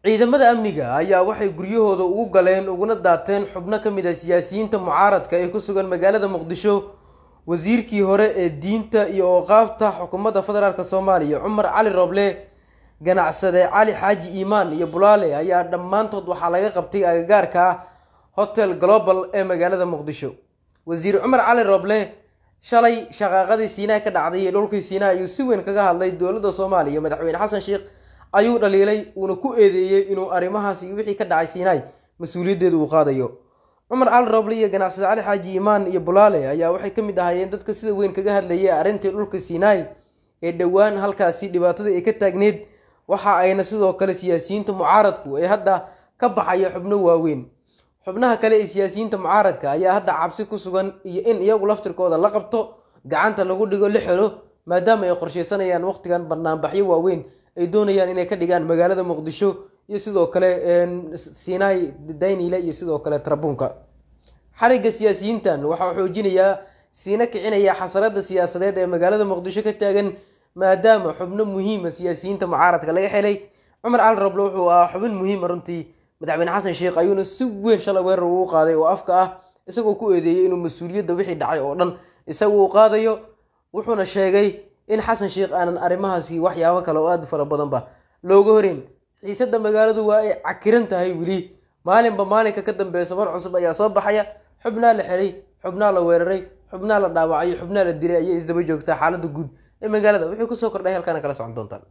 ciidamada amniga ayaa waxay guryahooda ugu galeen uguna daateen xubno ka mid ah siyaasiyiinta mucaaradka ee ku sugan magaalada Muqdisho. wasiirkii hore ee diinta iyo ooqaafta xukuumadda federaalka Soomaaliya Cumar Cali Roble, ganacsade Cali Xaaji Iimaan iyo Bulaale ayaa dhammaantood waxaa laga qabtay agagaarka Hotel Global ee magaalada Muqdisho. wasiir Cumar Cali Roble shalay shaqaaqadii Siinaa ka dhacday dhulkii Siinaa ayuu si weyn kaga hadlay dowladda Soomaaliya. madaxweyne Xasan Sheikh ayuu dhaliilay una ku eedeeyay inuu arrimahaasi wixii ka dhacay Siinaa mas'uuliyadeedu uu qaadayo. Cumar Cali Roble iyo ganacsade Cali Xaaji Iimaan iyo Bulaale ayaa waxay ka mid ahaayeen dadka sida weyn kaga hadlayay arrintii dhulka Siinaa ee dhawaan halkaasi dhibaatada ay ka taagneed. waxa ayna sidoo kale siyaasiyiinta mucaaradku ay hadda ka baxaya xubno waaweyn. xubnaha kale ee siyaasiyiinta mucaaradka ayaa hadda cabsi ku sugan iyo in iyagu laftirkooda la qabto gacanta lagu dhigo la xiro, maadaama ay qorsheysanayaan waqtigan barnaamijyo waaweyn ay doonayaan inay ka dhigaan magaalada Muqdisho iyo sidoo kale Siinaa Daynile iyo sidoo kale Tarabuunka. xariga siyaasiyiintan waxa uu xoojinayaa Siinaa kicinaya xasarada siyaasadeed ee magaalada Muqdisho ka taagan, maadaama xubno muhiim ah siyaasiyiinta mucaaradka laga helay. Cumar Cali Roble wuxuu ahaa xubin muhiim ah runtii. madaxweyne Xasan Sheikh ayuuna si weyn shalay weerar ugu qaaday oo afka ah, isagoo ku eedeeyay inuu mas'uuliyadda wixii dhacay oo dhan isagu uu qaadayo. wuxuuna sheegay in Xasan Sheikh aanan arrimahaasi waxyaabo kale oo aad fara badanba looga horeyn. xiisadda magaaladu waa ay cakiran tahay weli, maalinba maalinka ka dambeeya war cusub ayaa soo baxaya. xubnaa la xiray, xubnaa la weeraray, xubnaa la dhaawacay, xubnaa la dilay ayay isdaba joogtaa xaaladda guud ee magaalada. wixii ku soo kordhay halkaan kala socon doontaan.